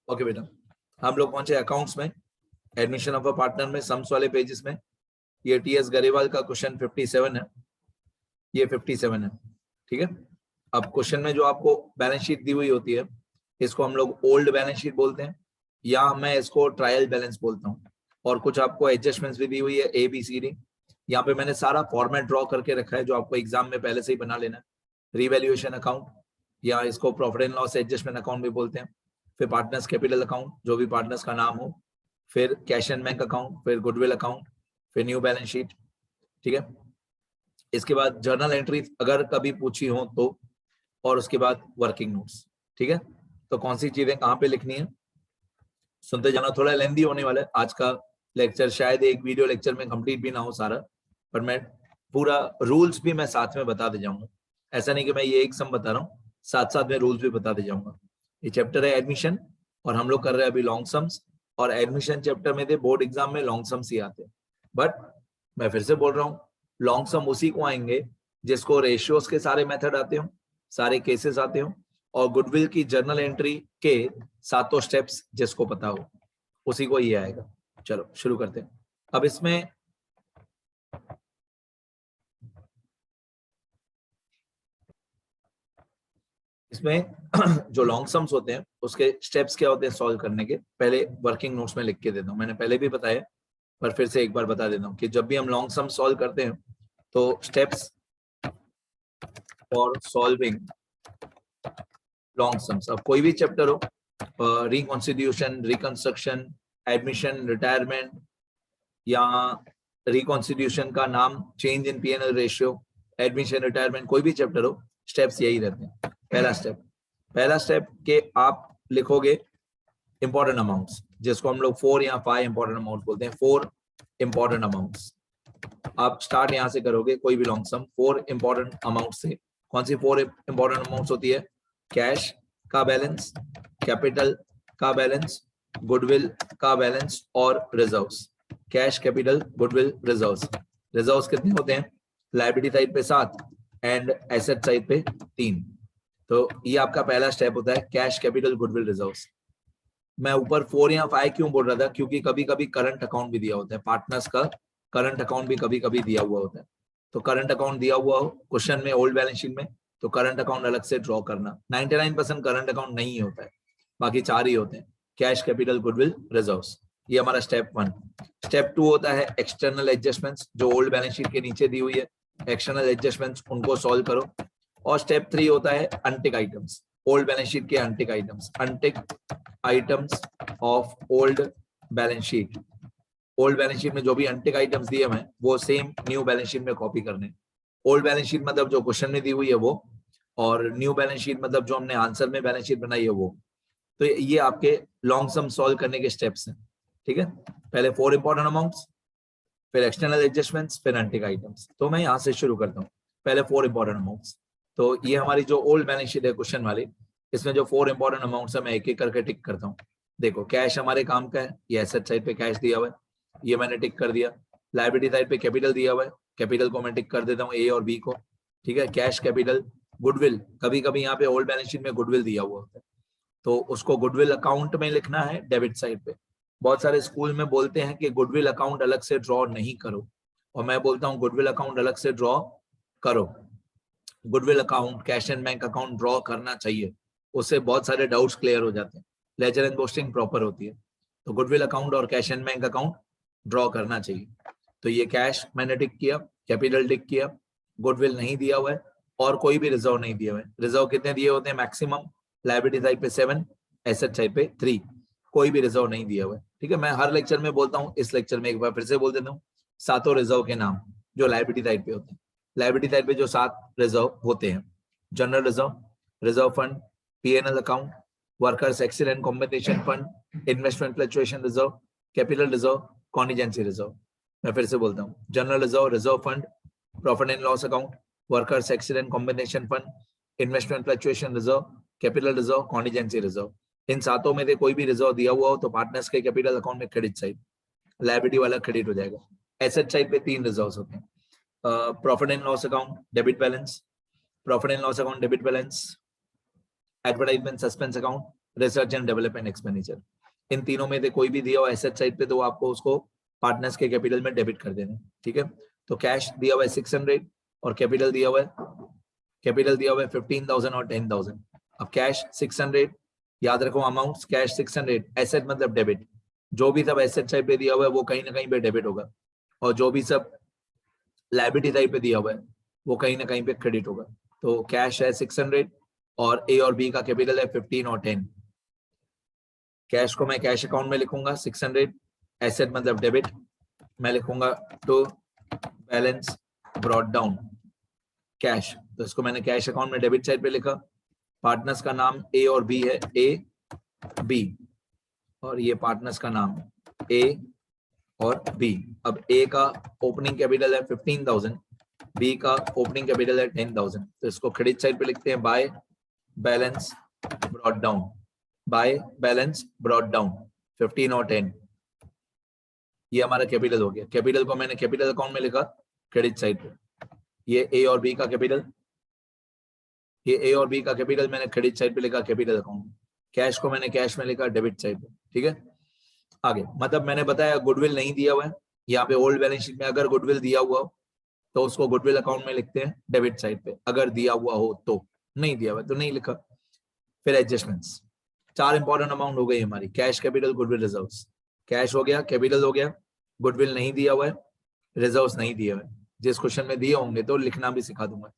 Okay बेटा, हम लोग पहुंचे अकाउंट्स में, एडमिशन ऑफ अ पार्टनर में, सम्स वाले पेजेस में। ये टीएस गरेवाल का क्वेश्चन 57 है, ये 57 है, ठीक है। अब क्वेश्चन में जो आपको बैलेंस शीट दी हुई होती है, इसको हम लोग ओल्ड बैलेंस शीट बोलते हैं, या मैं इसको ट्रायल बैलेंस बोलता हूँ। और कुछ आपको एडजस्टमेंट्स भी दी हुई है, ABCD। यहाँ पे मैंने सारा फॉर्मेट ड्रॉ करके रखा है जो आपको एग्जाम में पहले से ही बना लेना है। रिवैल्यूएशन अकाउंट, या इसको profit and loss adjustment account भी बोलते हैं। फिर पार्टनर्स कैपिटल अकाउंट, जो भी पार्टनर्स का नाम हो। फिर कैश एंड बैंक अकाउंट, फिर गुडविल अकाउंट, फिर न्यू बैलेंस शीट, ठीक है। इसके बाद जर्नल एंट्री अगर कभी पूछी हो तो, और उसके बाद वर्किंग नोट्स, ठीक है। तो कौन सी चीजें कहाँ पे लिखनी है सुनते जाना। थोड़ा लेंदी होने वाला है आज का लेक्चर, शायद एक वीडियो लेक्चर में कंप्लीट भी ना हो सारा, पर मैं पूरा रूल्स भी मैं साथ में बता दे जाऊंगा। ऐसा नहीं कि मैं ये एक सम बता रहा हूँ, साथ साथ में रूल्स भी बता दे जाऊंगा। ये चैप्टर है एडमिशन, और हम लोग कर रहे हैं अभी लॉन्ग सम्स। और एडमिशन चैप्टर में थे, बोर्ड एग्जाम में लॉन्ग सम्स ही आते हैं। बट मैं फिर से बोल रहा हूँ, लॉन्ग सम उसी को आएंगे जिसको रेशियोज के सारे मेथड आते हो, सारे केसेस आते हो, और गुडविल की जर्नल एंट्री के सातों स्टेप्स जिसको पता हो, उसी को ये आएगा। चलो शुरू करते हैं। अब इसमें जो लॉन्ग सम्स होते हैं उसके स्टेप्स क्या होते हैं सॉल्व करने के, पहले वर्किंग नोट्स में लिख के देता हूँ। मैंने पहले भी बताया, पर फिर से एक बार बता देता हूँ कि जब भी हम लॉन्ग सम सॉल्व करते हैं तो steps for solving long sums, अब कोई भी चैप्टर हो, रिकॉन्स्टिट्यूशन, रिकंस्ट्रक्शन, एडमिशन, रिटायरमेंट, या रिकॉन्स्टिट्यूशन का नाम change in P&L ratio, admission, retirement, कोई भी चैप्टर हो, स्टेप्स यही रहते हैं। पहला स्टेप के आप लिखोगे इंपॉर्टेंट अमाउंट्स, जिसको हम लोग 4 या 5 इंपॉर्टेंट अमाउंट्स बोलते हैं। 4 इंपॉर्टेंट अमाउंट्स आप स्टार्ट यहां से करोगे, कोई भी लॉन्ग सम 4 इंपॉर्टेंट अमाउंट से। कौन सी 4 इंपॉर्टेंट अमाउंट्स होती है? कैश का बैलेंस, कैपिटल का बैलेंस, गुडविल का बैलेंस, और reserves. Cash, capital, goodwill, reserves. Reserves कितने होते हैं? लायबिलिटी साइड पे 7 एंड एसेट साइड पे 3। तो ये आपका पहला स्टेप होता है, कैश, कैपिटल, गुडविल, रिजर्व्स। मैं ऊपर 4 या 5 क्यों बोल रहा था? क्योंकि कभी कभी करंट अकाउंट भी दिया होता है, पार्टनर्स का करंट अकाउंट भी कभी कभी दिया हुआ होता है। तो करंट अकाउंट दिया हुआ हो क्वेश्चन में, ओल्ड बैलेंस शीट में, तो करंट अकाउंट अलग से ड्रॉ करना। 99% करंट अकाउंट नहीं होता है, बाकी 4 ही होते हैं, कैश, कैपिटल, गुडविल, रिजर्व्स। ये हमारा स्टेप 1। स्टेप 2 होता है एक्सटर्नल एडजस्टमेंट्स, जो ओल्ड बैलेंस शीट के नीचे दी हुई है, एक्सटर्नल एडजस्टमेंट्स, उनको सॉल्व करो। और स्टेप 3 होता है untick items, old balance sheet के untick items, untick items of old balance sheet. Old balance sheet में जो भी अनटिक आइटम्स दिए हैं वो सेम न्यू बैलेंस शीट में कॉपी करने। ओल्ड बैलेंस शीट मतलब जो क्वेश्चन में दी हुई है वो, और न्यू बैलेंस शीट मतलब जो हमने आंसर में बैलेंस शीट बनाई है वो। तो ये आपके लॉन्ग सम सॉल्व करने के स्टेप्स हैं, ठीक है। पहले 4 इंपॉर्टेंट अमाउंट्स, फिर एक्सटर्नल एडजस्टमेंट्स, फिर अनटिक आइटम्स। तो मैं यहाँ से शुरू करता हूँ, पहले 4 इंपॉर्टेंट अमाउंट्स। तो ये हमारी जो ओल्ड बैलेंस शीट है क्वेश्चन वाली, इसमें जो 4 इंपॉर्टेंट अमाउंट्स है मैं एक एक करके टिक करता हूँ। देखो, कैश हमारे काम का है, ये एसेट साइड पे कैश दिया हुआ है, ये मैंने टिक कर दिया। लायबिलिटी साइड पे कैपिटल दिया हुआ है, कैपिटल को मैं टिक कर देता हूँ, ए और बी को, ठीक है। कैश, कैपिटल, गुडविल, कभी कभी यहाँ पे ओल्ड बैलेंस शीट में गुडविल दिया हुआ होता है, तो उसको गुडविल अकाउंट में लिखना है, डेबिट साइड पे। बहुत सारे स्कूल में बोलते हैं कि गुडविल अकाउंट अलग से ड्रॉ नहीं करो, और मैं बोलता हूँ गुडविल अकाउंट अलग से ड्रॉ करो। Goodwill account, cash and bank account draw करना चाहिए, उससे बहुत सारे डाउट्स क्लियर हो जाते हैं, लेजर एंड पोस्टिंग प्रॉपर होती है। तो गुडविल अकाउंट और cash and bank account draw करना चाहिए। तो ये कैश मैंने टिक किया, कैपिटल टिक किया, गुडविल नहीं दिया हुआ है, और कोई भी रिजर्व नहीं दिया हुआ है। रिजर्व कितने दिए होते हैं मैक्सिमम? लायबिलिटी साइड पे 7, एसेट साइड पे 3, कोई भी रिजर्व नहीं दिया हुआ है, ठीक है। मैं हर लेक्चर में बोलता हूँ, इस लेक्चर में एक बार फिर से बोल देता हूँ, सातों रिजर्व के नाम जो लायबिलिटी साइड पे होते हैं। लायबिलिटी साइड पे जो 7 रिजर्व होते हैं: general reserve, reserve fund, P&L account, workers accident compensation fund, investment fluctuation reserve, capital reserve, contingency reserve. मैं फिर से बोलता हूँ, general reserve, reserve fund, profit and loss account, workers accident compensation fund, investment fluctuation reserve, capital reserve, contingency reserve. इन सातों में से कोई भी रिजर्व दिया हुआ हो तो पार्टनर्स के कैपिटल अकाउंट में क्रेडिट साइड, लायबिलिटी वाला क्रेडिट हो जाएगा। एसेट साइड पे 3 रिजर्व्स होते हैं: profit and loss account, debit balance, profit and loss account, debit balance, advertisement suspense account, research and development expenditure. इन तीनों में से कोई भी दिया हुआ एसेट साइड पे तो आपको उसको पार्टनर्स के कैपिटल में डेबिट कर देना, ठीक है। तो कैश दिया हुआ है 600 और कैपिटल दिया हुआ है 15,000 और 10,000। अब कैश 600, याद रखो अमाउंट, कैश 600, एसेट मतलब डेबिट, जो भी सब एसेट साइड पे दिया हुआ है वो कहीं ना कहीं पे डेबिट होगा, और जो भी सब लायबिलिटी साइड पे दिया हुआ है वो कहीं ना कहीं पे क्रेडिट होगा। तो कैश है 600 और ए और बी का कैपिटल है 15 और 10। कैश को मैं कैश अकाउंट में लिखूंगा 600, एसेट मतलब डेबिट, मैं लिखूंगा to balance brought down cash, तो इसको मैंने कैश अकाउंट में डेबिट साइड पे लिखा। पार्टनर्स का नाम ए और बी है, ए बी, और ये पार्टनर्स का नाम ए और बी। अब ए का ओपनिंग कैपिटल है 15,000, बी का ओपनिंग कैपिटल है 10,000, तो इसको क्रेडिट साइड पे लिखते हैं by balance brought down, by balance brought down 15 और 10। ये हमारा कैपिटल हो गया। कैपिटल को मैंने कैपिटल अकाउंट में लिखा क्रेडिट साइड पे। ये ए और बी का कैपिटल, ये ए और बी का कैपिटल मैंने क्रेडिट साइड पे लिखा कैपिटल अकाउंट में। कैश को मैंने कैश में लिखा डेबिट साइड पे, ठीक है। आगे मतलब मैंने बताया गुडविल नहीं दिया हुआ है यहाँ पे। ओल्ड बैलेंस शीट में अगर गुडविल दिया हुआ हो तो उसको गुडविल अकाउंट में लिखते हैं डेबिट साइड पे, अगर दिया हुआ हो तो, नहीं दिया हुआ तो नहीं लिखा। फिर एडजस्टमेंट्स, 4 इंपॉर्टेंट अमाउंट हो गई हमारी, cash, capital, goodwill, reserves. Cash हो गया, कैपिटल हो गया, गुडविल नहीं दिया हुआ है, रिजर्व्स नहीं दिया हुआ है। जिस क्वेश्चन में दिए होंगे तो लिखना भी सिखा दूंगा।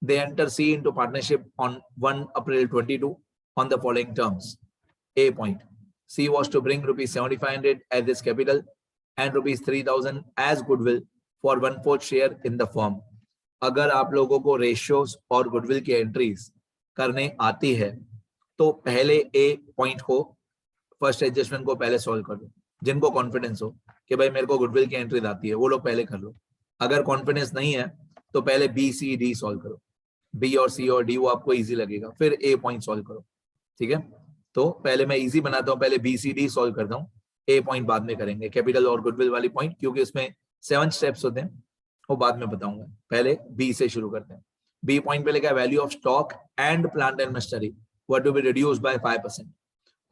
They enter C into partnership on 1 April 22 on the following terms. A point, C was to bring rupees 7,500 as this capital and rupees 3,000 as goodwill for 1/4 share in the firm. अगर आप लोगों को रेशियोज और goodwill की entries करने आती है तो पहले ए पॉइंट को, फर्स्ट एडजस्टमेंट को पहले सॉल्व कर लो। जिनको कॉन्फिडेंस हो कि भाई मेरे को गुडविल की एंट्रीज आती है वो लोग पहले कर लो। अगर कॉन्फिडेंस नहीं है तो पहले बी सी डी सॉल्व करो, बी और सी और डी वो आपको इजी लगेगा, फिर ए पॉइंट सॉल्व करो, ठीक है। तो पहले मैं इजी बनाता हूँ, पहले बी सी डी सॉल्व करता हूँ, ए पॉइंट बाद में करेंगे, कैपिटल और गुडविल वाली पॉइंट, क्योंकि उसमें 7 स्टेप्स होते हैं, वो बाद में बताऊंगा। पहले बी से शुरू करते हैं। बी पॉइंट पे लिखा है value of stock and plant and machinery were to be reduced by 5%।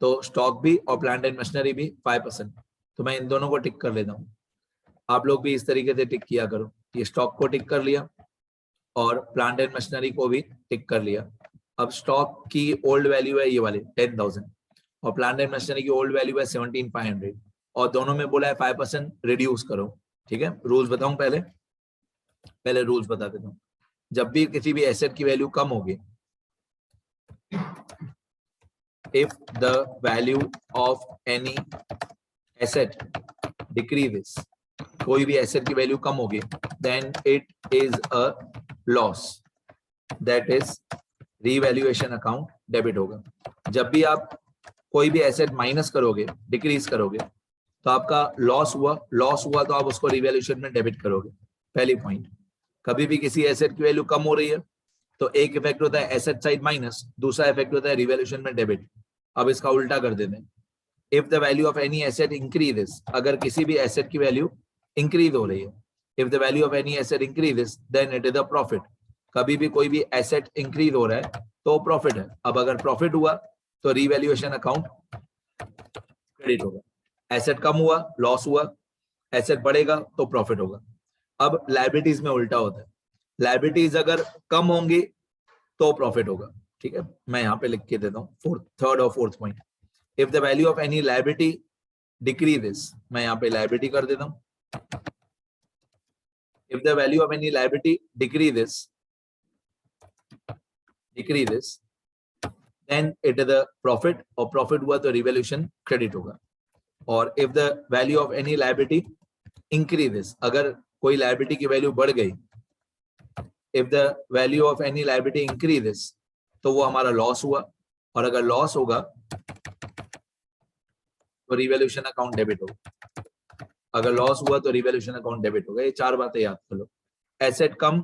तो स्टॉक भी और प्लांट एंड मशीनरी भी 5%, तो मैं इन दोनों को टिक कर लेता हूँ। आप लोग भी इस तरीके से टिक किया करो। ये स्टॉक को टिक कर लिया और प्लांट एंड मशीनरी को भी टिक कर लिया। अब स्टॉक की ओल्ड वैल्यू है ये वाले 10,000 और प्लांट एंड मशीनरी की ओल्ड वैल्यू है 17,500 और दोनों में बोला है 5% रिड्यूस करो, ठीक है। रूल्स बताऊं, पहले रूल्स बता देता हूँ। जब भी किसी भी एसेट की वैल्यू कम होगी, if the value of any asset decreases, कोई भी एसेट की वैल्यू कम होगी, then it is a loss, that is revaluation account debit होगा। जब भी आप कोई भी एसेट माइनस करोगे, डिक्रीज करोगे, तो आपका लॉस हुआ तो आप उसको रीवैल्यूएशन में डेबिट करोगे। पहली पॉइंट, कभी भी किसी एसेट की वैल्यू कम हो रही है तो एक इफेक्ट होता है एसेट साइड माइनस, दूसरा इफेक्ट होता है रीवैल्यूएशन में डेबिट। अब इसका उल्टा कर देते हैं। If the value of any asset increases, अगर किसी भी एसेट की वैल्यू इंक्रीज हो रही है, if the value of any asset increases then it is a profit. कभी भी कोई भी एसेट इंक्रीज हो रहा है तो प्रॉफिट है। अब अगर प्रॉफिट हुआ तो रीवैल्यूएशन अकाउंट क्रेडिट होगा। एसेट कम हुआ लॉस हुआ, एसेट बढ़ेगा तो प्रॉफिट होगा। अब लायबिलिटीज में उल्टा होता है, लायबिलिटीज अगर कम होंगी तो प्रॉफिट होगा, ठीक है। मैं यहाँ पे लिख के देता हूँ थर्ड और fourth point. If the value of any liability decreases, मैं यहाँ पे लायबिलिटी कर देता हूँ। If the value of any liability decreases then it is a profit और profit हुआ तो revaluation credit होगा। और if the value of any liability increases, अगर कोई liability की value बढ़ गई, if the value of any liability increases तो वो हमारा loss हुआ, और अगर loss होगा तो revaluation account debit होगा। अगर loss हुआ तो revaluation account debit होगा। ये 4 बातें याद कर लो। एसेट कम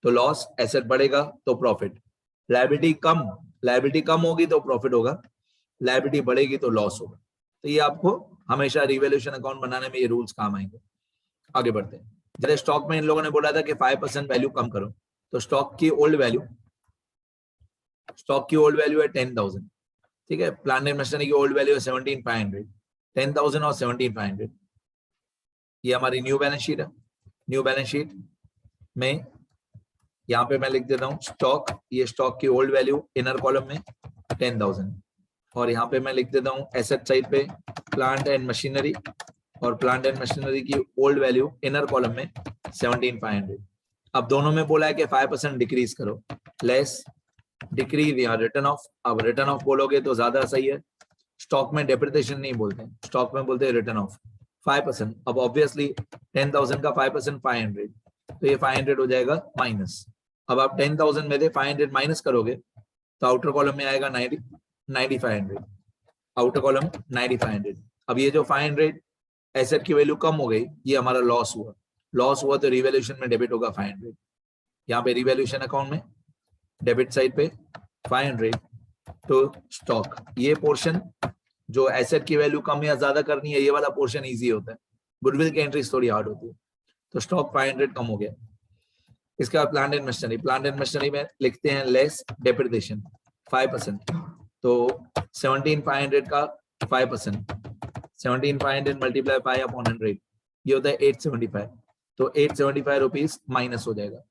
तो लॉस, एसेट बढ़ेगा तो प्रॉफिट, लायबिलिटी कम होगी तो प्रॉफिट होगा, लायबिलिटी बढ़ेगी तो लॉस होगा। तो ये आपको हमेशा रिवैल्यूएशन अकाउंट बनाने में ये रूल्स काम आएंगे। आगे बढ़ते हैं। जैसे स्टॉक में इन लोगों ने बोला था कि 5% वैल्यू कम करो, तो स्टॉक की ओल्ड वैल्यू है 10,000 ठीक है, प्लांट एंड मशीनरी की ओल्ड वैल्यू है 17,500, 10,000 और 17,500। ये हमारी न्यू बैलेंस शीट है। न्यू बैलेंस शीट में यहाँ पे मैं लिख देता हूँ स्टॉक, ये स्टॉक की ओल्ड वैल्यू इनर कॉलम में 10,000, और यहाँ पे मैं लिख देता हूँ एसेट साइड पे प्लांट एंड मशीनरी, और प्लांट एंड मशीनरी की ओल्ड वैल्यू इनर कॉलम में 17,500। अब दोनों में बोला है कि 5% डिक्रीज करो, लेस डिक्रीज या रिटर्न ऑफ। अब रिटर्न ऑफ बोलोगे तो ज्यादा सही है, स्टॉक में डेप्रिसिएशन नहीं बोलते, स्टॉक में बोलते हैं रिटर्न ऑफ 5%। अब ऑब्वियसली 10,000 का 5% 500, तो ये 500 हो जाएगा माइनस। अब आप 10,000 में से 500 माइनस करोगे तो आउटर कॉलम में आएगा 9,500, आउटर कॉलम 9,500। अब ये जो 500 एसेट की वैल्यू कम हो गई, ये हमारा लॉस हुआ। लॉस हुआ तो रिवैल्यूएशन में डेबिट होगा 500। यहाँ पे रिवैल्यूएशन अकाउंट में डेबिट साइड पे 500 टू स्टॉक। ये पोर्शन जो एसेट की वैल्यू कम या ज्यादा करनी है, ये वाला पोर्शन इजी होता है, गुडविल की एंट्रीज थोड़ी हार्ड होती है। तो स्टॉक 500 कम हो गया। इसके बाद plant and machinery, plant and machinery में लिखते हैं लेस डेप्रिसिएशन 5%, तो 17,500 का 5%, 17,500 मल्टीप्लाई 5/100, ये होता है 875, तो 875 रुपीज माइनस हो जाएगा।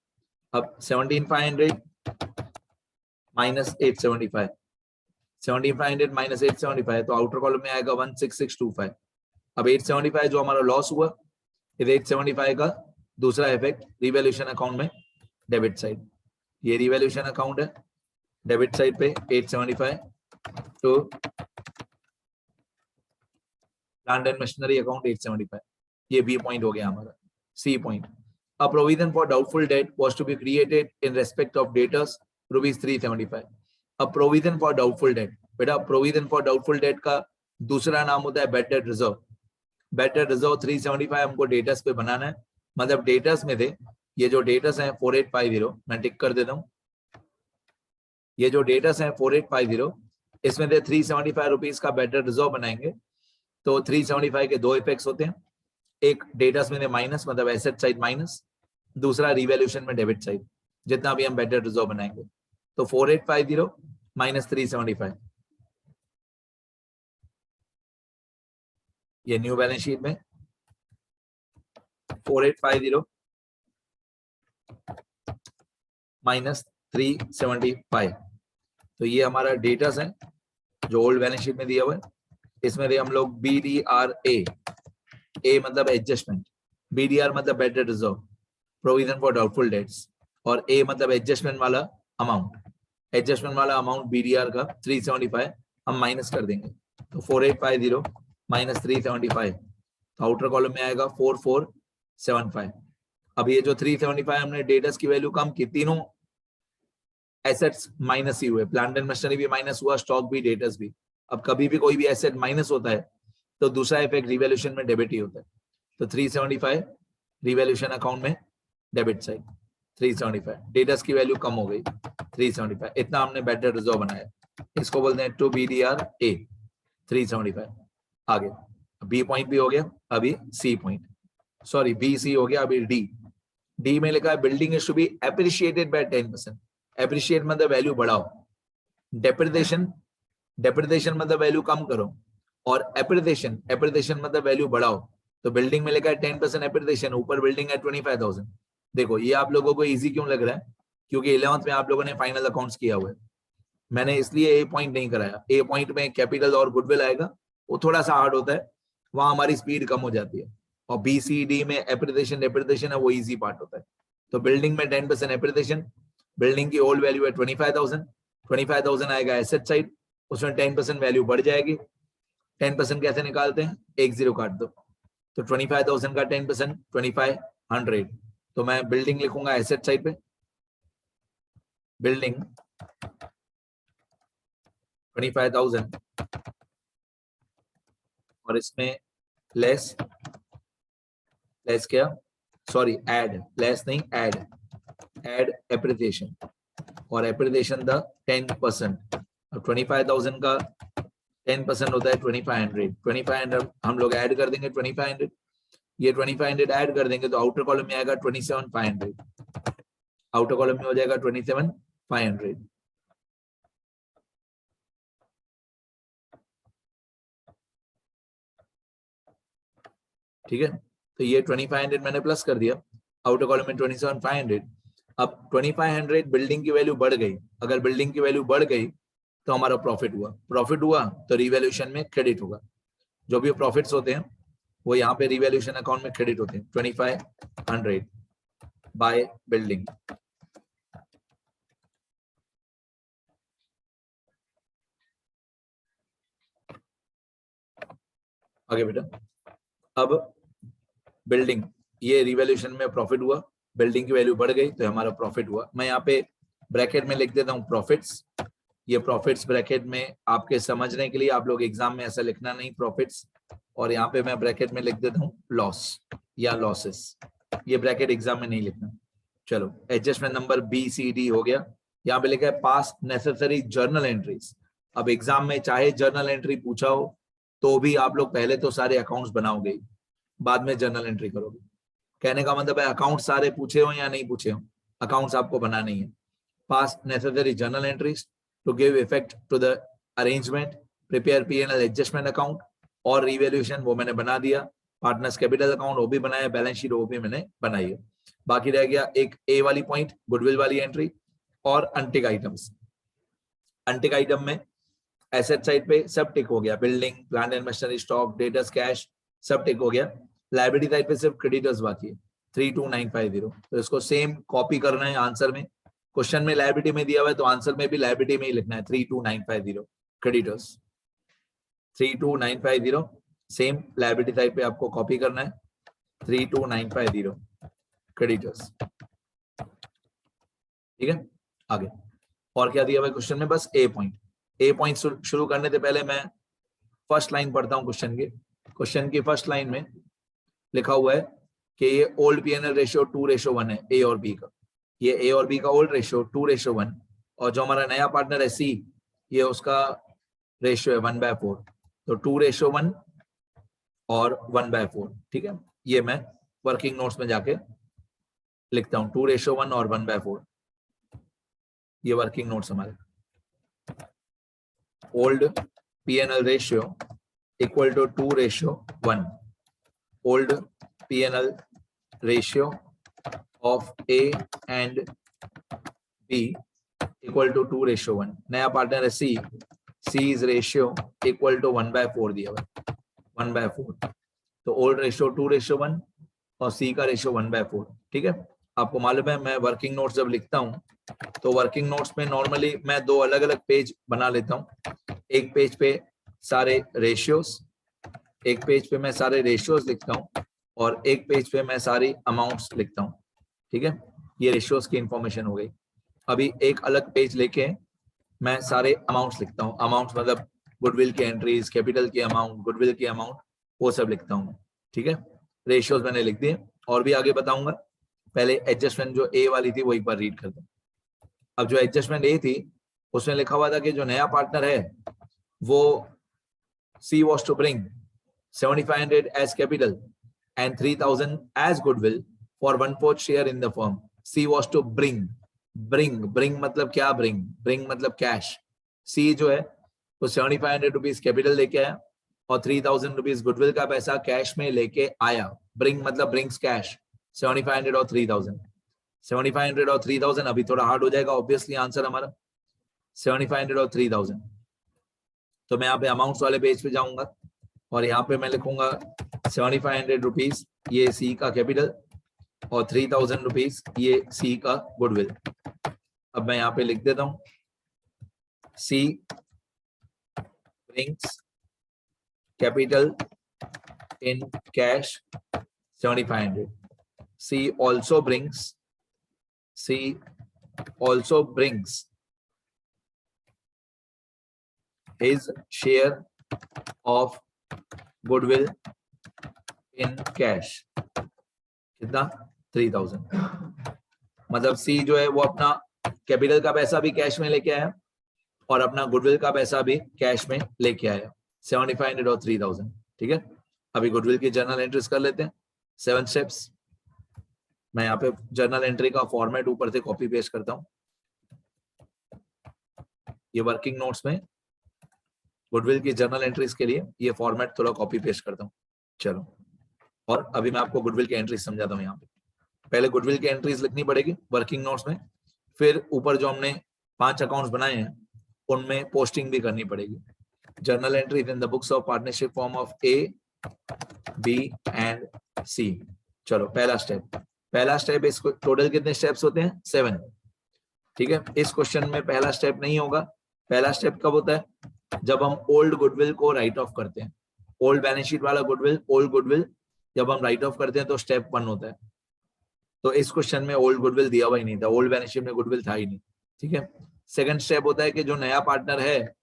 अब 17,500 माइनस 875, 17,500 माइनस 875, तो आउटर कॉलम में आएगा 16625। अब 875 जो हमारा लॉस हुआ, इस 875 का दूसरा इफेक्ट रिवैल्यूएशन अकाउंट में डेबिट साइड, ये रिवैल्यूएशन अकाउंट है, डेबिट साइड पे 875 तो प्लांट एंड मशीनरी अकाउंट 875, ये बी पॉइंट हो गया हमारा। C point, a provision for doubtful debt was to be created in respect of debtors ₹375। अब प्रोविजन फॉर डाउटफुल डेट, बेटा प्रोविजन फॉर डाउटफुल डेट का दूसरा नाम होता है bad debt reserve. Bad debt reserve 375 हमको डेटर्स पे बनाना है, मतलब डेटर्स में थे, ये जो डेटर्स हैं 4850, मैं टिक कर देता हूँ, ये जो डेटर्स हैं 4850, इसमें से 375 रुपीज का बैड डेट रिजर्व बनाएंगे। तो 375 के दो इफेक्ट्स होते हैं, एक डेटर्स में माइनस, मतलब एसेट साइड माइनस, दूसरा रिवैल्यूएशन में डेबिट साइड, जितना भी हम बैड डेट रिजर्व बनाएंगे। तो 4850 माइनस 375, ये न्यू बैलेंस शीट में 4850 माइनस 375, तो ये हमारा डेटर्स है जो ओल्ड बैलेंस शीट में दिया हुआ है। इसमें हम लोग BDRA, ए मतलब एडजस्टमेंट, BDR मतलब bad debt reserve, provision for doubtful debts, और ए मतलब एडजस्टमेंट वाला अमाउंट। एडजस्टमेंट वाला अमाउंट BDR का 375 हम माइनस कर देंगे, तो 4850 माइनस 375, तो आउटर कॉलम में आएगा 4475। अब ये जो 375 हमने डेटर्स की वैल्यू कम की, तीनों एसेट्स माइनस ही हुए, प्लांट एंड मशीनरी भी माइनस हुआ, स्टॉक भी, डेटर्स भी। अब कभी भी कोई भी एसेट माइनस होता है तो दूसरा इफेक्ट रिवैल्यूएशन में डेबिट ही होता है, तो 375 रिवैल्यूएशन अकाउंट में डेबिट साइड 375, डेटर्स की वैल्यू कम हो गई 375, इतना हमने बैड डेट रिजर्व बनाया, इसको बोलते हैं टू BDRA 375। आगे बी पॉइंट भी हो गया, अभी सी पॉइंट, सॉरी BC हो गया, अभी डी में लिखा है building is to be appreciated by 10%। Appreciate मतलब वैल्यू बढ़ाओ, डेप्रिसिएशन मतलब वैल्यू कम करो, और एप्रिसिएशन मतलब वैल्यू बढ़ाओ। तो बिल्डिंग में लिखा है 10% एप्रिसिएशन, ऊपर बिल्डिंग है 25,000। देखो ये आप लोगों को इजी क्यों लग रहा है, क्योंकि 11th में आप लोगों ने फाइनल अकाउंट्स किया हुआ है, मैंने इसलिए ए पॉइंट नहीं कराया। ए पॉइंट में कैपिटल और गुडविल आएगा, वो थोड़ा सा हार्ड होता है, वहां हमारी स्पीड कम हो जाती है, और BCD में एप्रिसिएशन डेप्रिसिएशन है, वो इजी पार्ट होता है। तो बिल्डिंग में 10% एप्रिसिएशन, बिल्डिंग की ओल्ड वैल्यू है 25,000, 25,000 आएगा एसेट साइड, उसमें 10% वैल्यू बढ़ जाएगी। 10% कैसे निकालते हैं, 10 काट दो, तो 25,000 का 10% 2500, तो मैं बिल्डिंग लिखूंगा एसेट साइड पे, बिल्डिंग 25,000, और इसमें लेस क्या, सॉरी ऐड, लेस नहीं ऐड एप्रिसिएशन, और एप्रिसिएशन द 10%। अब 25,000 का 10% होता है 2500, 2500 हम लोग ऐड कर देंगे 2500, ये 2500 ऐड कर देंगे तो आउटर कॉलम में आएगा 27,500, आउटर कॉलम में हो जाएगा 27,500। ठीक है, तो ये 2500 मैंने प्लस कर दिया, आउटर कॉलम में 27,500। अब 2500 बिल्डिंग की वैल्यू बढ़ गई, अगर बिल्डिंग की वैल्यू बढ़ गई तो हमारा प्रॉफिट हुआ तो रिवैल्यूएशन में क्रेडिट होगा। जो भी प्रॉफिट्स होते हैं वो यहाँ पे रिवैल्यूएशन अकाउंट में क्रेडिट होते हैं। 2500 बाय बिल्डिंग। आगे बेटा, अब बिल्डिंग, ये रिवैल्यूएशन में प्रॉफिट हुआ, बिल्डिंग की वैल्यू बढ़ गई तो हमारा प्रॉफिट हुआ। मैं यहाँ पे ब्रैकेट में लिख देता हूँ प्रॉफिट्स। ये प्रॉफिट्स ब्रैकेट में आपके समझने के लिए, आप लोग एग्जाम में ऐसा लिखना नहीं प्रॉफिट्स, और यहाँ पे मैं ब्रैकेट में लिख देता हूँ लॉस या लॉसेस। ये ब्रैकेट एग्जाम में नहीं लिखना। चलो, एडजस्टमेंट नंबर BCD हो गया। यहाँ पे लिखा है पास्ट नेसेसरी जर्नल एंट्रीज। अब एग्जाम में चाहे जर्नल एंट्री पूछा हो तो भी आप लोग पहले तो सारे अकाउंट्स बनाओगे, बाद में जर्नल एंट्री करोगे। कहने का मतलब है अकाउंट सारे पूछे हो या नहीं पूछे हो, अकाउंट्स आपको बनाने ही है। Passed necessary journal entries to give effect to the arrangement, prepare P&L adjustment account और रिवैल्यूएशन वो मैंने बना दिया। पार्टनर्स कैपिटल अकाउंट वो भी बनाया, बैलेंस शीट वो भी मैंने बनाई है। बाकी रह गया एक A वाली पॉइंट, गुडविल वाली एंट्री और अनटिक आइटम्स। अनटिक आइटम में एसेट साइड पे सब टिक हो गया, building, plant and machinery, stock, debtors, cash सब टिक हो गया। लायबिलिटी साइड पे सिर्फ क्रेडिटर्स बाकी है 32950। तो इसको सेम कॉपी करना है आंसर में। क्वेश्चन में लायबिलिटी में दिया हुआ है तो आंसर में भी लायबिलिटी में ही लिखना है 32950 क्रेडिटर्स। 32950 सेम लायबिलिटी साइड पे आपको कॉपी करना है 32950 क्रेडिटर्स। ठीक है, आगे और क्या दिया हुआ है क्वेश्चन में? बस ए पॉइंट शुरू करने से पहले मैं फर्स्ट लाइन पढ़ता हूं क्वेश्चन की। क्वेश्चन की फर्स्ट लाइन में लिखा हुआ है कि ये ओल्ड P&L रेशियो 2:1 है ए और बी का। ये ए और बी का ओल्ड रेशियो 2:1, और जो हमारा नया पार्टनर है सी, ये उसका रेशियो है 1/4। तो 2:1 और 1/4। ठीक है, ये मैं वर्किंग नोट्स में जाके लिखता हूँ 2:1 और 1/4। ये वर्किंग नोट्स हमारे। Old P&L ratio equal to 2:1। Old P&L ratio of A and B equal to 2:1। नया पार्टनर है C, C's ratio equal to 1/4 दिया हुआ है, 1/4। तो ओल्ड रेशियो 2:1 और C का रेशियो 1/4। ठीक है, आपको मालूम है मैं वर्किंग नोट्स जब लिखता हूँ तो वर्किंग नोट्स में नॉर्मली मैं दो अलग अलग पेज बना लेता हूँ। एक पेज पे सारे रेशियोज, एक पेज पे मैं सारे रेशियोज लिखता हूँ और एक पेज पे मैं सारी अमाउंट्स लिखता हूँ। ठीक है, ये रेशियोज की इंफॉर्मेशन हो गई। अभी एक अलग पेज लेके मैं सारे अमाउंट्स लिखता हूँ। अमाउंट्स मतलब गुडविल की एंट्रीज, कैपिटल की अमाउंट, गुडविल की अमाउंट, वो सब लिखता हूँ। ठीक है, रेशियोज मैंने लिख दिए और भी आगे बताऊंगा। पहले एडजस्टमेंट जो ए वाली थी वो एक बार रीड कर दो। अब जो एडजस्टमेंट ए थी उसमें लिखा हुआ था कि जो नया पार्टनर है वो C was to bring 7,500 as capital and 3,000 as goodwill for 1/4 share in the firm. C was to bring मतलब क्या? bring मतलब कैश। C जो है वो 7,500 रुपीज कैपिटल लेके आया और 3,000 रुपीज गुडविल का पैसा कैश में लेके आया। bring मतलब brings कैश, 7,500 और 3,000। 7,500 और 3,000 अभी थोड़ा हार्ड हो जाएगा ऑब्वियसली आंसर हमारा 7,500 और 3,000। तो मैं यहाँ पे अमाउंट्स वाले पेज पे जाऊंगा और यहाँ पे मैं लिखूंगा 7,500 रुपीज ये सी का कैपिटल और 3,000 रुपीज ये सी का गुडविल। अब मैं यहाँ पे लिख देता हूँ C brings capital in cash 7,500। C also brings his share of goodwill in cash। कितना? 3,000। मतलब सी जो है वो अपना कैपिटल का पैसा भी कैश में लेके आया और अपना गुडविल का पैसा भी कैश में लेके आया, 7,500 और 3,000। ठीक है, अभी गुडविल की जर्नल एंट्रीज कर लेते हैं 7 स्टेप्स। मैं यहाँ पे जर्नल एंट्री का फॉर्मेट ऊपर से कॉपी पेस्ट करता हूँ। ये वर्किंग नोट्स में गुडविल की जर्नल एंट्रीज के लिए ये फॉर्मेट थोड़ा कॉपी पेस्ट करता हूँ। चलो, और अभी मैं आपको गुडविल की एंट्रीज समझाता हूँ। यहाँ पे पहले गुडविल की एंट्रीज लिखनी पड़ेगी वर्किंग नोट्स में, फिर ऊपर जो हमने 5 अकाउंट्स बनाए हैं उनमें पोस्टिंग भी करनी पड़ेगी। Journal entry in the books of partnership firm of A, B and C. चलो पहला स्टेप इसको टोटल कितने स्टेप्स होते हैं? 7। ठीक है, इस क्वेश्चन में पहला स्टेप नहीं होगा। पहला स्टेप कब होता है? जब हम ओल्ड गुडविल को राइट ऑफ करते हैं। ओल्ड बैलेंस शीट वाला गुडविल, ओल्ड गुडविल जब हम राइट ऑफ करते हैं तो स्टेप 1 होता है। तो इस क्वेश्चन में ओल्ड गुडविल दिया हुआ ही नहीं था, ओल्ड बैलेंस शीट में गुडविल था ही नहीं। ठीक है, सेकंड स्टेप होता है कि जो नया पार्टनर है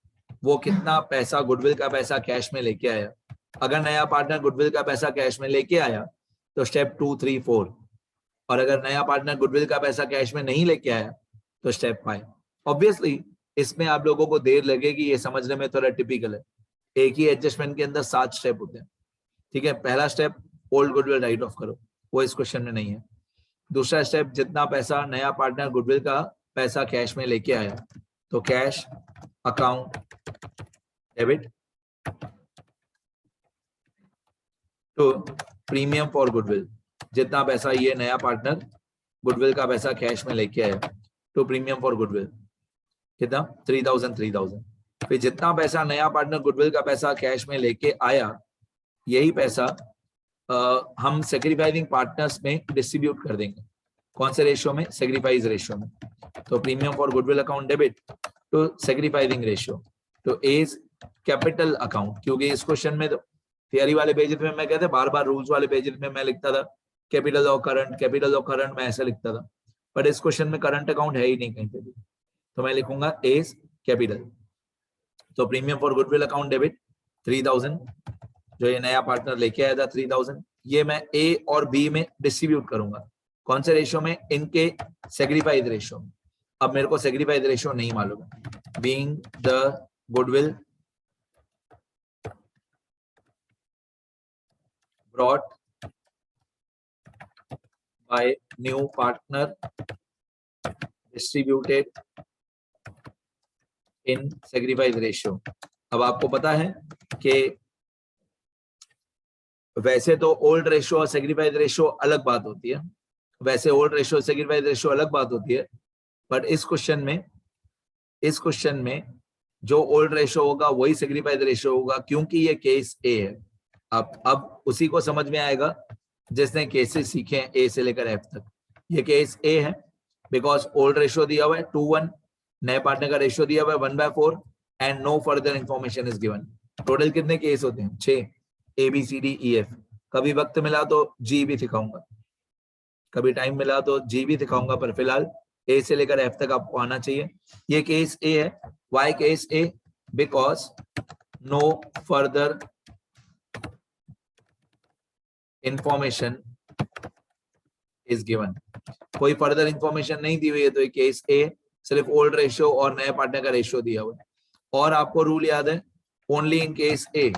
वो कितना पैसा, गुडविल का पैसा कैश में लेके आया। अगर नया पार्टनर गुडविल का पैसा कैश में लेके आया तो स्टेप 2, 3, 4, और अगर नया पार्टनर गुडविल का पैसा कैश में नहीं लेके आया तो स्टेप 5। ऑब्वियसली इसमें आप लोगों को देर लगेगी, ये समझने में थोड़ा टिपिकल है। एक ही एडजस्टमेंट के अंदर 7 स्टेप होते हैं। ठीक है, पहला step old goodwill right of करो, वो इस क्वेश्चन में नहीं है। दूसरा स्टेप, जितना पैसा नया पार्टनर गुडविल का पैसा कैश में लेके आया तो cash account debit to premium for goodwill. जितना पैसा ये नया पार्टनर गुडविल का पैसा कैश में लेके आया टू प्रीमियम फॉर गुडविल, कितना? 3000। फिर जितना पैसा नया पार्टनर गुडविल का पैसा कैश में लेके आया, यही पैसा हम सेक्रीफाइसिंग पार्टनर्स में डिस्ट्रीब्यूट कर देंगे। कौन से रेशियो में? सेक्रीफाइस रेशियो में। तो premium for goodwill account debit to sacrificing ratio to A's capital account. क्योंकि इस क्वेश्चन में तो थियरी वाले पेजेस में मैं कहते बार बार रूल्स वाले पेजेस में मैं लिखता था कैपिटल और करंट, कैपिटल और करंट, मैं ऐसा लिखता था। बट इस क्वेश्चन में करंट अकाउंट है ही नहीं कहीं पे भी, तो मैं लिखूंगा एज कैपिटल। तो premium for goodwill account debit 3000, जो ये नया पार्टनर लेके आया था 3000, ये मैं ए और बी में डिस्ट्रीब्यूट करूंगा। कौन से रेशियो में? इनके सेक्रीफाइस रेशियो में। अब मेरे को सेक्रीफाइस रेशियो नहीं मालूम है। Being the goodwill brought by new partner distributed in sacrifice ratio। अब आपको पता है कि वैसे तो ओल्ड रेशियो और सेक्रीफाइस रेशियो अलग बात होती है, वैसे ओल्ड रेशियो सेक्रीफाइस रेशियो अलग बात होती है, बट इस क्वेश्चन में जो ओल्ड रेशियो होगा वही सेक्रीफाइस रेशियो होगा, क्योंकि ये केस ए है। अब उसी को समझ में आएगा जिसने केसेस सीखे हैं ए से लेकर एफ तक। ये केस ए है बिकॉज ओल्ड रेशियो दिया हुआ है 2:1, नए पार्टनर का रेशियो दिया हुआ है 1/4 and no further information is given. Total कितने केस होते हैं? 6, A B C D E F. कभी वक्त मिला तो जी भी सिखाऊंगा, कभी टाइम मिला तो जी भी सिखाऊंगा, पर फिलहाल ए से लेकर एफ तक आपको आना चाहिए। ये केस ए है। Why case A? Because no further information is given. कोई फर्दर इंफॉर्मेशन नहीं दी हुई है, तो ये केस ए, सिर्फ ओल्ड रेशियो और नए पार्टनर का रेशियो दिया हुआ है। और आपको रूल याद है, only in case A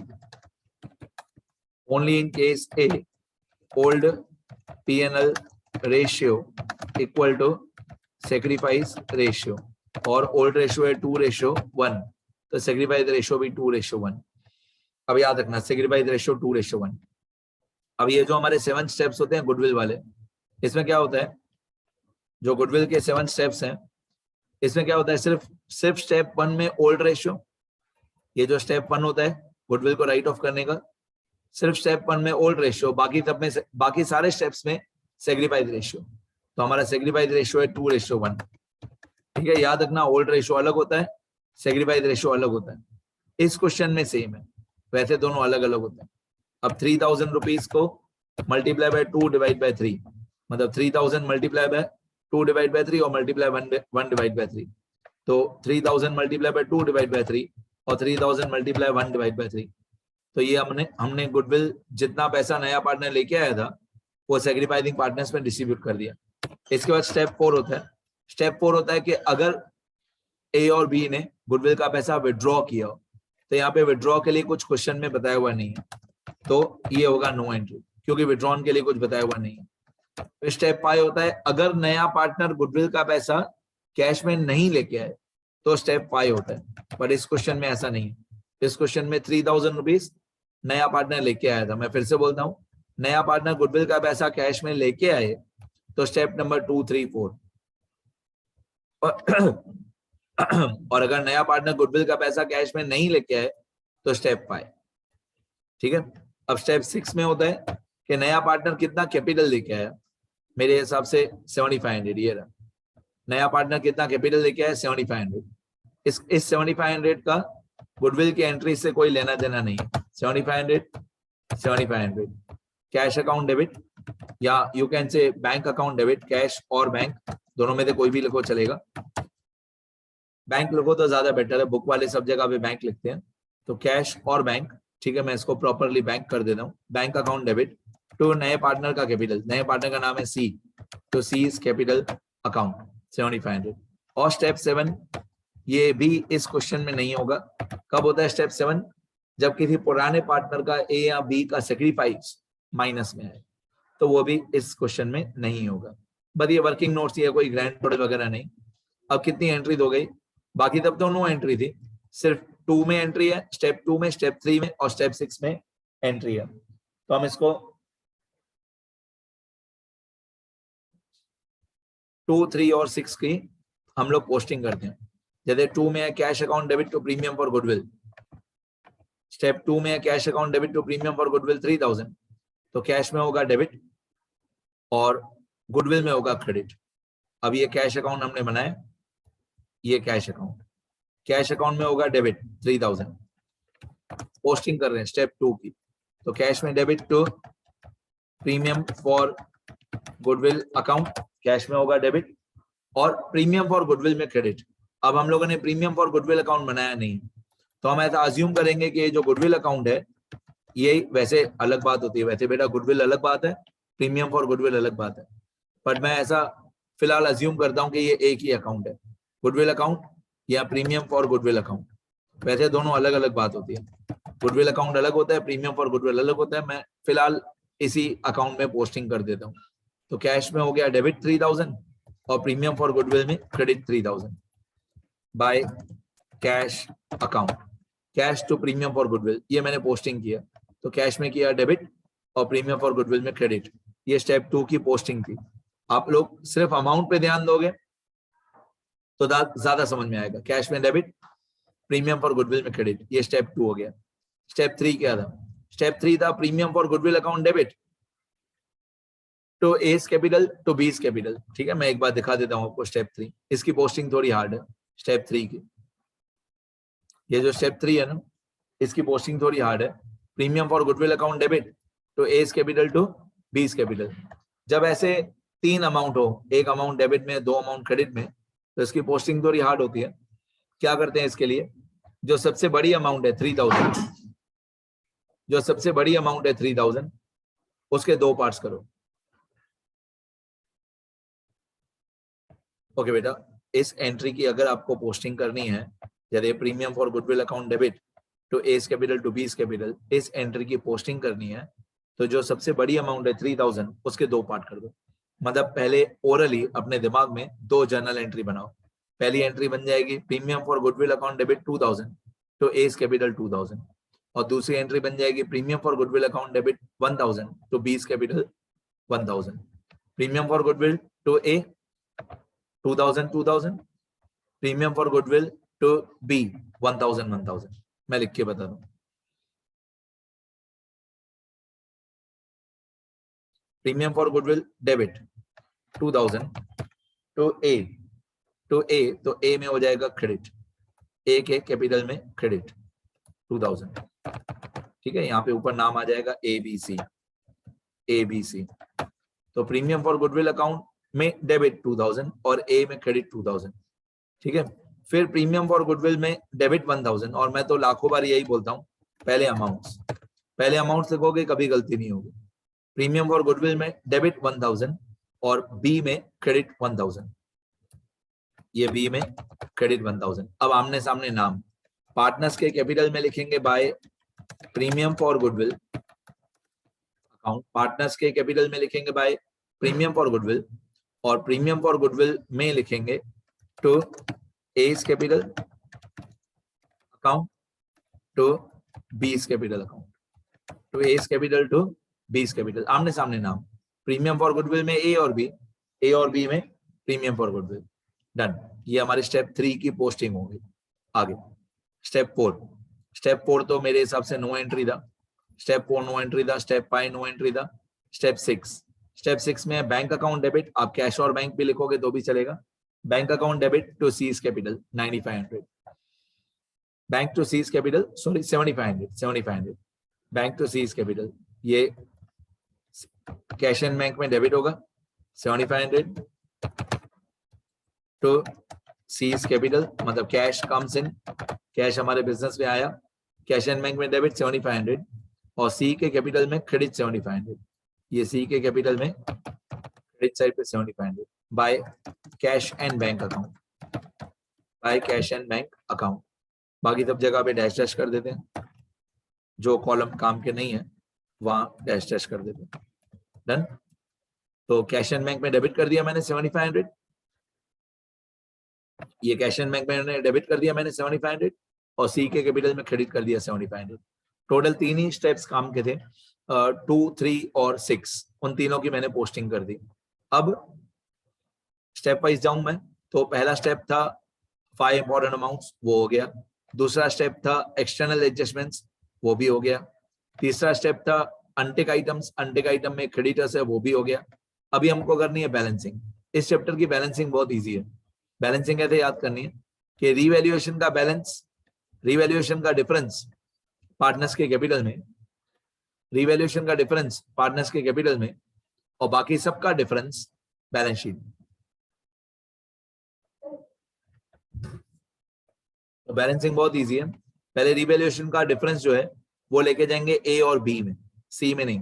old P&L ratio equal to sacrifice ratio, और ओल्ड रेशियो है 2:1, तो सेक्रीफाइस रेशियो भी 2:1। अब याद रखना, सेक्रीफाइस रेशियो 2:1। अब ये जो हमारे 7 स्टेप्स होते हैं गुडविल वाले, इसमें क्या होता है? जो गुडविल के 7 स्टेप्स हैं, इसमें क्या होता है? सिर्फ स्टेप 1 में ओल्ड रेशियो, ये जो स्टेप 1 होता है गुडविल को राइट ऑफ करने का, सिर्फ स्टेप 1 में ओल्ड रेशियो, बाकी सारे स्टेप्स में सेक्रीफाइस रेशियो। तो हमारा सेक्रीफाइस रेशियो है 2:1। ठीक है, याद रखना, ओल्ड रेशियो अलग होता है, सेक्रीफाइस रेशियो अलग होता है। इस क्वेश्चन में सेम है, वैसे दोनों अलग अलग होते हैं। अब 3000 रुपीज को मल्टीप्लाई बाय 2/3, मतलब 3000 मल्टीप्लाई बाय 2/3 और मल्टीप्लाई 1/3। तो 3000 मल्टीप्लाई बाय 2/3 और 3000 मल्टीप्लाई 1/3। तो ये हमने गुडविल जितना पैसा नया पार्टनर लेके आया था वो सेक्रीफाइसिंग पार्टनर्स में डिस्ट्रीब्यूट कर दिया। इसके बाद स्टेप 4 होता है। स्टेप 4 होता है कि अगर ए और बी ने गुडविल का पैसा विड्रॉ किया, तो यहाँ पे विड्रॉ के लिए कुछ क्वेश्चन में बताया हुआ नहीं है, तो ये होगा नो एंट्री, क्योंकि विड्रॉन के लिए कुछ बताया हुआ नहीं है। तो स्टेप 5 होता है, अगर नया पार्टनर गुडविल का पैसा कैश में नहीं लेके आए तो स्टेप 5 होता है, पर इस क्वेश्चन में ऐसा नहीं है। इस क्वेश्चन में 3000 रुपीज नया पार्टनर लेके आया था। मैं फिर से बोलता हूँ, नया पार्टनर गुडविल का पैसा कैश में लेके आए तो स्टेप नंबर 2, 3, 4। और अगर नया पार्टनर गुडविल का पैसा कैश में नहीं लेके आए तो स्टेप 5। ठीक है, अब स्टेप 6 में होता है कि नया पार्टनर कितना कैपिटल लेके आया। मेरे हिसाब से 7500, ये रहा। नया पार्टनर कितना कैपिटल लेके आया, 7500। इस 7500 का गुडविल की एंट्री से कोई लेना देना नहीं है। 7500 कैश अकाउंट डेबिट, या you can say bank account debit, cash और बैंक दोनों में से कोई भी लिखो चलेगा। बैंक लिखो तो ज्यादा बेटर है, बुक वाले सब जगह पे बैंक लिखते हैं, तो कैश और बैंक। ठीक है, मैं इसको प्रॉपरली बैंक कर देता हूँ। बैंक अकाउंट डेबिट टू नए पार्टनर का कैपिटल, नए पार्टनर का नाम है सी, तो सी इज कैपिटल अकाउंट 7500। और स्टेप 7 ये भी इस क्वेश्चन में नहीं होगा। कब होता है स्टेप 7? जब किसी पुराने पार्टनर का ए या बी का सेक्रीफाइस माइनस में है, तो वो भी इस क्वेश्चन में नहीं होगा। बट ये वर्किंग नोट्स ही है, कोई ग्रैंड टोटल वगैरह नहीं। अब कितनी एंट्री हो गई? बाकी तब तो नो एंट्री थी, सिर्फ 2 में एंट्री है, स्टेप 2 में, स्टेप 3 में और स्टेप 6 में एंट्री है। तो हम इसको 2, 3 और 6 की हम लोग पोस्टिंग करते हैं। जैसे 2 में है cash account debit to premium for goodwill, step 2 में है cash account debit to premium for goodwill 3000, तो कैश में होगा डेबिट और गुडविल में होगा क्रेडिट। अब ये कैश अकाउंट हमने बनाया, ये कैश अकाउंट में होगा डेबिट 3000, पोस्टिंग कर रहे हैं स्टेप 2 की। तो कैश में debit to premium for goodwill account, cash में होगा डेबिट, और प्रीमियम फॉर गुडविल में क्रेडिट। अब हम लोगों ने प्रीमियम फॉर गुडविल अकाउंट बनाया नहीं, तो हम ऐसा अज्यूम करेंगे कि जो गुडविल अकाउंट है ये, वैसे अलग बात होती है, वैसे बेटा गुडविल अलग बात है, प्रीमियम फॉर गुडविल अलग बात है, बट मैं ऐसा फिलहाल अज्यूम करता हूं कि ये एक ही अकाउंट है, गुडविल अकाउंट या प्रीमियम फॉर गुडविल अकाउंट। वैसे दोनों अलग अलग बात होती है, गुडविल अकाउंट अलग होता है, प्रीमियम फॉर गुडविल अलग होता है। मैं फिलहाल इसी अकाउंट में पोस्टिंग कर देता हूँ। तो कैश में हो गया डेबिट 3000 और प्रीमियम फॉर गुडविल में credit 3000 by cash account, cash to premium for goodwill, ये मैंने पोस्टिंग किया। तो कैश में किया डेबिट और प्रीमियम फॉर गुडविल में क्रेडिट। ये स्टेप 2 की पोस्टिंग थी। आप लोग सिर्फ अमाउंट पे ध्यान दोगे तो ज्यादा समझ में आएगा। कैश में डेबिट, प्रीमियम फॉर गुडविल में क्रेडिट, ये स्टेप 2 हो गया। स्टेप 3 क्या था? स्टेप 3 था premium for goodwill account debit to A's capital to B's capital. ठीक है, मैं एक बार दिखा देता हूँ आपको स्टेप 3, इसकी पोस्टिंग थोड़ी हार्ड है स्टेप 3 की। ये जो स्टेप 3 है ना, इसकी पोस्टिंग थोड़ी हार्ड है। Premium for goodwill account debit to A's capital to B's capital. जब ऐसे 3 अमाउंट हो, एक अमाउंट डेबिट में, 2 अमाउंट क्रेडिट में, तो इसकी पोस्टिंग थोड़ी हार्ड होती है। क्या करते हैं इसके लिए? जो सबसे बड़ी अमाउंट है 3000, जो सबसे बड़ी अमाउंट है 3000, उसके 2 पार्ट्स करो। ओके बेटा, इस एंट्री की अगर आपको पोस्टिंग करनी है, जैसे premium for goodwill account debit to A's capital to B's capital, इस एंट्री की पोस्टिंग करनी है, तो जो सबसे बड़ी अमाउंट है 3000, उसके 2 पार्ट कर दो। मतलब पहले ओरली अपने दिमाग में 2 जर्नल एंट्री बनाओ। पहली एंट्री बन जाएगी premium for goodwill account debit 2000 to A's capital 2000, और दूसरी एंट्री बन जाएगी premium for goodwill account debit 1000 to B's capital 1000, premium for goodwill to A 2000, premium for goodwill to B 1000। मैं लिख के बता दूं। Premium for goodwill debit 2000 to A, तो ए में हो जाएगा क्रेडिट, ए के कैपिटल में क्रेडिट 2000। ठीक है, यहाँ पे ऊपर नाम आ जाएगा ABC। तो प्रीमियम फॉर गुडविल अकाउंट में डेबिट 2000 और ए में क्रेडिट 2000। ठीक है, फिर प्रीमियम फॉर गुडविल में डेबिट 1000, और मैं तो लाखों बार यही बोलता हूँ, पहले अमाउंट लिखोगे कभी गलती नहीं होगी। प्रीमियम फॉर गुडविल में डेबिट 1000 और बी में क्रेडिट 1000, ये बी में क्रेडिट 1000। अब आमने सामने नाम, पार्टनर्स के कैपिटल में लिखेंगे by premium for goodwill account, partners के कैपिटल में लिखेंगे बाय प्रीमियम फॉर गुडविल, और प्रीमियम फॉर गुडविल में लिखेंगे to A's capital account to B's capital account, to A's capital to B's capital, आमने सामने नाम। प्रीमियम फॉर गुडविल में ए और बी, ए और बी में प्रीमियम फॉर गुडविल। डन, ये हमारे स्टेप 3 की पोस्टिंग होगी। आगे स्टेप 4, स्टेप 4 तो मेरे हिसाब से नो एंट्री था, स्टेप 4 नो एंट्री था, स्टेप 5 नो एंट्री था। स्टेप 6, स्टेप 6 में बैंक अकाउंट डेबिट, आप कैश और बैंक भी लिखोगे तो भी चलेगा। Bank account debit to C's capital 9500, bank to C's capital sorry 7500 bank to C's capital, ये कैश एंड बैंक में डेबिट होगा 7500 टू सीज कैपिटल, मतलब कैश कम्स इन, कैश हमारे बिजनेस में आया, कैश एंड बैंक में डेबिट 7500 और सी के कैपिटल में क्रेडिट 7500, ये सी के कैपिटल में क्रेडिट साइड पे 7500 by cash and bank account, by cash and bank account. बाकी सब जगह पे डैश डैश कर देते हैं, जो कॉलम काम के नहीं है वहां डैश डैश कर देते हैं। डन, तो कैश एंड बैंक में डेबिट कर दिया मैंने 7500, ये कैश एंड बैंक में डेबिट कर दिया मैंने 7500 और सी के कैपिटल में क्रेडिट कर दिया 7500। टोटल 3 ही स्टेप्स काम के थे, 2, 3 और 6, उन तीनों की मैंने पोस्टिंग कर दी। अब स्टेप वाइज जाऊं मैं, तो पहला स्टेप था 5 इंपॉर्टेंट अमाउंट्स, वो हो गया। दूसरा स्टेप था एक्सटर्नल एडजस्टमेंट्स, वो भी हो गया। तीसरा स्टेप था अनटिक आइटम्स, अनटिक आइटम में क्रेडिटर्स है, वो भी हो गया। अभी हमको करनी है बैलेंसिंग। इस चैप्टर की बैलेंसिंग बहुत इजी है। बैलेंसिंग कैसे याद करनी है कि रीवैल्यूएशन का बैलेंस, रीवैल्यूएशन का डिफरेंस पार्टनर्स के कैपिटल में, रीवैल्यूएशन का डिफरेंस पार्टनर्स के कैपिटल में और बाकी सबका डिफरेंस बैलेंस शीट। तो बैलेंसिंग बहुत इजी है। पहले रीवैल्यूएशन का डिफरेंस जो है वो लेके जाएंगे ए और बी में, सी में नहीं,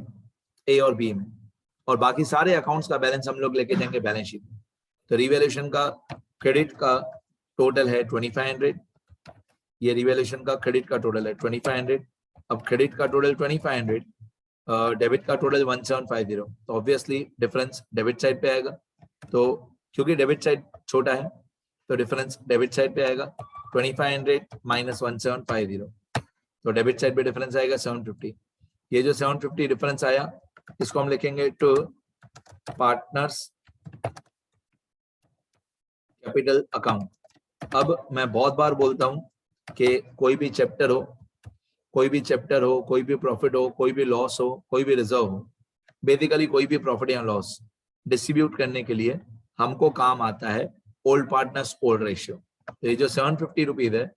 ए और बी में, और बाकी सारे अकाउंट्स का बैलेंस हम लोग लेके जाएंगे बैलेंस शीट में। तो रीवैल्यूएशन का क्रेडिट का टोटल है 2500, ये रीवैल्यूएशन का क्रेडिट का टोटल है 2500। अब क्रेडिट का टोटल 2500, डेबिट का टोटल 1750, तो ऑब्वियसली डिफरेंस डेबिट साइड पे आएगा। तो क्योंकि डेबिट साइड छोटा है तो डिफरेंस डेबिट साइड पे आएगा, 2500 माइनस 1750, तो डेबिट साइड पे डिफरेंस आएगा 750। ये जो 750 डिफरेंस आया इसको हम लिखेंगे टू पार्टनर्स कैपिटल अकाउंट। अब मैं बहुत बार बोलता हूं कि कोई भी चैप्टर हो, कोई भी चैप्टर हो, कोई भी प्रॉफिट हो, कोई भी लॉस हो, कोई भी रिजर्व हो, बेसिकली कोई भी प्रॉफिट या लॉस डिस्ट्रीब्यूट करने के लिए हमको काम आता है ओल्ड पार्टनर्स ओल्ड रेशियो। तो ये जो 750 रुपीज है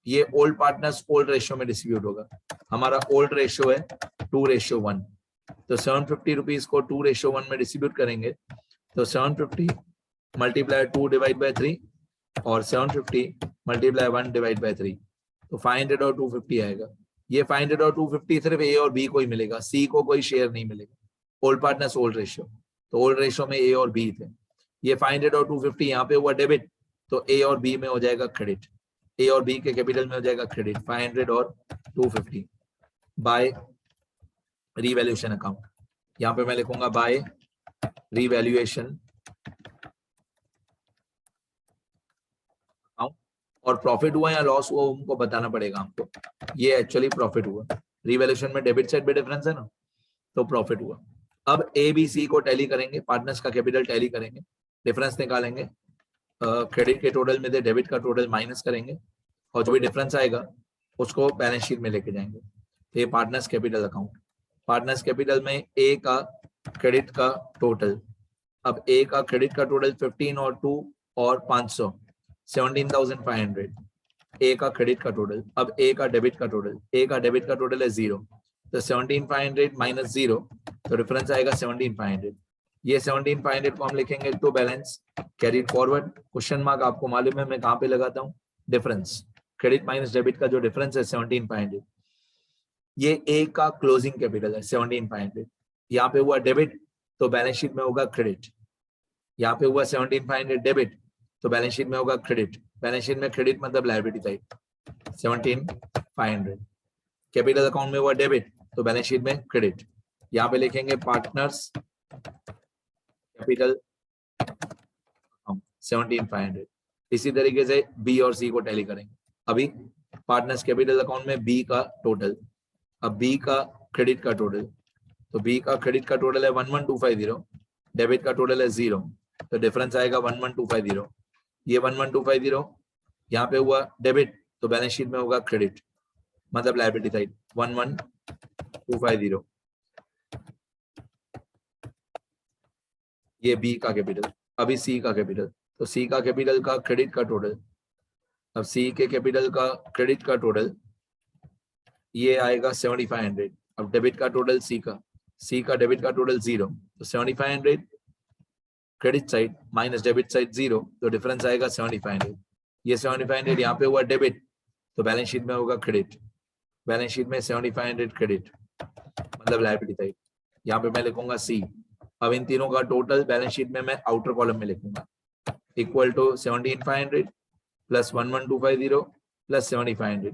ये ओल्ड पार्टनर्स ओल्ड रेशियो में डिस्ट्रीब्यूट होगा। हमारा ओल्ड रेशियो है 2:1, तो 750 रुपीज को 2:1 में डिस्ट्रीब्यूट करेंगे तो 750 मल्टीप्लाई 2 डिवाइड बाय 3 और 750 मल्टीप्लाई 1 डिवाइड बाय 3, तो 500 और 250 आएगा। ये 500 और 250 सिर्फ ए और बी को ही मिलेगा, सी को कोई शेयर नहीं मिलेगा। ओल्ड पार्टनर्स ओल्ड रेशियो, तो ओल्ड रेशियो में ए और बी थे। ये 500 और 250 यहाँ पे हुआ डेबिट, तो ए और बी में हो जाएगा क्रेडिट, ए और बी के कैपिटल में हो जाएगा क्रेडिट 500 और 250 बाय रीवैल्यूएशन अकाउंट। यहाँ पे मैं लिखूंगा बाय रीवैल्यूएशन अकाउंट, और प्रॉफिट हुआ या लॉस हुआ उनको बताना पड़ेगा हमको। ये एक्चुअली प्रॉफिट हुआ, रीवैल्यूएशन में डेबिट साइड पे डिफरेंस है ना, तो प्रॉफिट हुआ। अब ए बी सी को टैली करेंगे, पार्टनर्स का कैपिटल टैली करेंगे, डिफरेंस निकालेंगे, क्रेडिट के टोटल में से डेबिट का टोटल माइनस करेंगे और जो भी डिफरेंस आएगा उसको बैलेंस शीट में लेके जाएंगे। तो ये partners capital account, partners capital में ए का क्रेडिट का टोटल, अब ए का क्रेडिट का टोटल 15 और 2 और 500 17,500, ए का क्रेडिट का टोटल। अब ए का डेबिट का टोटल, ए का डेबिट का टोटल है 0, तो 17,500 माइनस 0, तो डिफरेंस आएगा 17,500। ये 17,500 को हम लिखेंगे to balance carried forward. Question mark आपको मालूम है मैं कहाँ पे लगाता हूँ, डिफरेंस, क्रेडिट माइनस डेबिट का जो डिफरेंस है 17,500, ये ए का क्लोजिंग कैपिटल है 17,500, यहाँ पे हुआ डेबिट तो बैलेंस शीट में होगा क्रेडिट, यहाँ पे हुआ 17,500 डेबिट तो बैलेंस शीट में होगा क्रेडिट, बैलेंस शीट में क्रेडिट मतलब लायबिलिटी टाइप 17,500, कैपिटल अकाउंट में हुआ डेबिट तो बैलेंस शीट में क्रेडिट, यहाँ पे लिखेंगे पार्टनर्स कैपिटल 17,500। इसी तरीके से बी और सी को टैली करेंगे। अभी पार्टनर्स कैपिटल अकाउंट में बी का टोटल, अब बी का क्रेडिट का टोटल, तो बी का क्रेडिट का टोटल है 11250, डेबिट का टोटल है 0, तो डिफरेंस आएगा 11250। ये 11250 यहाँ पे हुआ डेबिट, तो बैलेंस शीट में होगा क्रेडिट, मतलब लायबिलिटी साइड 11250। ये बी का कैपिटल। अभी सी का कैपिटल, तो सी का कैपिटल का क्रेडिट का टोटल, अब सी के कैपिटल का क्रेडिट का टोटल ये आएगा 7500। अब डेबिट का टोटल सी का डेबिट का टोटल 0, तो 7500 credit side minus debit side 0, तो डिफरेंस आएगा 7500। ये 7500 यहाँ पे हुआ डेबिट, तो बैलेंस शीट में होगा क्रेडिट, बैलेंस शीट में 7500 क्रेडिट, मतलब लायबिलिटी साइड। यहाँ पे मैं लिखूंगा सी। अब इन तीनों का टोटल बैलेंस शीट में मैं आउटर कॉलम में लिखूंगा, इक्वल टू 17500 प्लस 11250 प्लस 7500,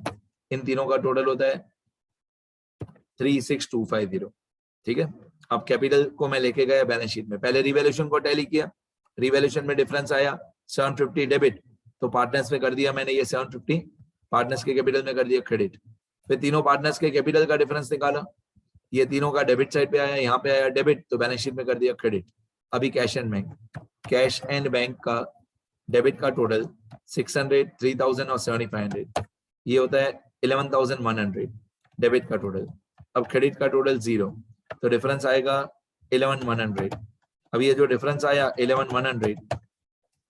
इन तीनों का टोटल होता है 36250। ठीक है, अब कैपिटल को मैं लेके गया बैलेंस शीट में, पहले रिवैल्यूएशन को टैली किया, रिवैल्यूएशन में डिफरेंस आया 750 डेबिट, तो पार्टनर्स में कर दिया मैंने ये 750, पार्टनर्स के कैपिटल में कर दिया क्रेडिट। फिर तीनों पार्टनर्स के कैपिटल का डिफरेंस निकाला, ये तीनों का डेबिट साइड पे आया, यहाँ पे आया डेबिट, तो बैलेंस शीट में कर दिया क्रेडिट। अभी cash and bank, cash and bank का डेबिट का टोटल 600, 3000 और 7500, ये होता है 11100 डेबिट का टोटल। अब क्रेडिट का टोटल 0, तो डिफरेंस आएगा 11100। अब ये जो डिफरेंस आया 11100,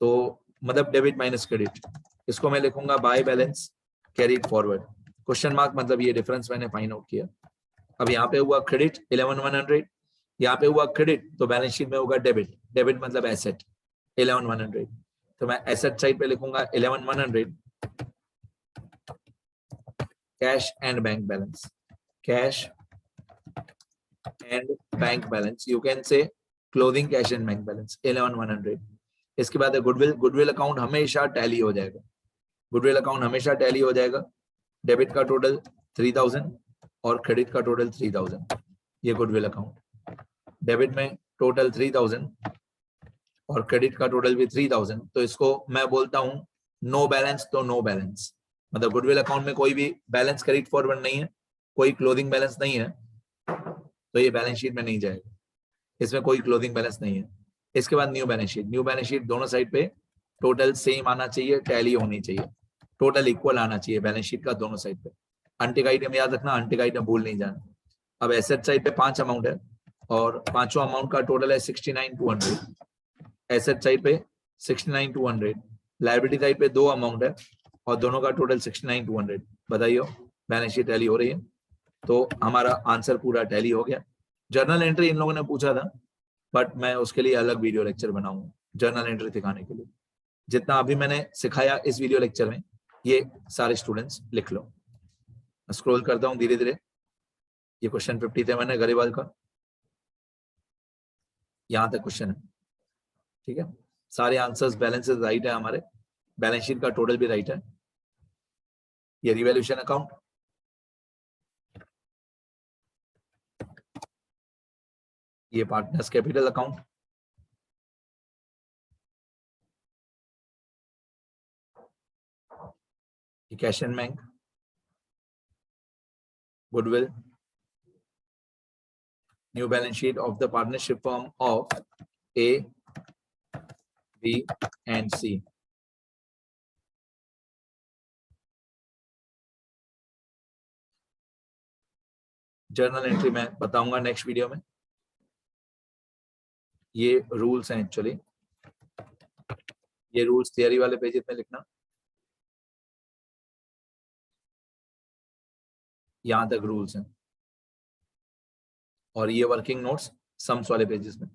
तो मतलब डेबिट माइनस क्रेडिट, इसको मैं लिखूंगा by balance carried forward, question mark, मतलब ये डिफरेंस मैंने फाइंड आउट किया। अब यहाँ पे हुआ क्रेडिट 11100, यहाँ पे हुआ क्रेडिट, तो बैलेंस शीट में होगा डेबिट, डेबिट मतलब एसेट 11100, तो मैं एसेट साइड पे लिखूंगा 11100 cash and bank balance, cash and bank balance, you can say closing cash and bank balance 11100। इसके बाद है गुडविल, गुडविल अकाउंट हमेशा टैली हो जाएगा, गुडविल अकाउंट हमेशा टैली हो जाएगा, डेबिट का टोटल 3000 और क्रेडिट का टोटल 3000, ये गुडविल अकाउंट, डेबिट में टोटल 3000 और क्रेडिट का टोटल भी 3000, तो इसको मैं बोलता हूं नो बैलेंस, तो नो बैलेंस, मतलब गुडविल अकाउंट में कोई भी बैलेंस कैरीड फॉरवर्ड नहीं है, कोई क्लोजिंग बैलेंस नहीं है, तो ये बैलेंस शीट में नहीं जाएगा, इसमें कोई क्लोजिंग बैलेंस नहीं है। इसके बाद new balance sheet, new balance sheet दोनों साइड पे टोटल सेम आना चाहिए, टैली होनी चाहिए, टोटल इक्वल आना चाहिए बैलेंस शीट का दोनों साइड पे। अनटिक आइटम याद रखना, अनटिक आइटम भूल नहीं जाना। अब एसेट साइड पे 5 अमाउंट है और पांचों अमाउंट का टोटल है 69200, एसेट साइड पे 69200, लायबिलिटी साइड पे 2 अमाउंट है और दोनों का टोटल 69200। बताइए बैलेंस शीट टैली हो रही है, तो हमारा आंसर पूरा टैली हो गया। जर्नल एंट्री इन लोगों ने पूछा था, बट मैं उसके लिए अलग वीडियो लेक्चर बनाऊंगा जर्नल एंट्री सिखाने के लिए। जितना अभी मैंने सिखाया इस वीडियो लेक्चर में, ये सारे स्टूडेंट्स लिख लो। स्क्रॉल करता हूं धीरे धीरे, ये क्वेश्चन 57 है गरीबाल का, यहां तक क्वेश्चन है। ठीक है, सारे आंसर्स बैलेंसेस राइट है हमारे, बैलेंस शीट का टोटल भी राइट है। ये रिवैल्यूएशन अकाउंट, ये पार्टनर्स कैपिटल अकाउंट, ये cash and bank, goodwill, new balance sheet of the partnership firm of A, B and C। Journal entry मैं बताऊंगा नेक्स्ट वीडियो में। ये रूल्स हैं एक्चुअली, ये रूल्स थियरी वाले पेजेस में लिखना, यहां तक रूल्स हैं, और ये वर्किंग नोट्स सम्स वाले पेजेस में।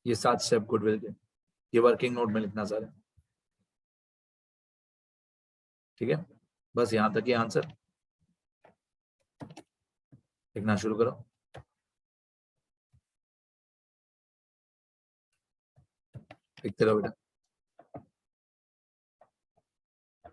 ये 7 स्टेप गुडविल के, ये वर्किंग नोट में लिखना सारे। ठीक है, बस यहां तक ही आंसर, लिखना शुरू करो। लिखते रहो बेटा।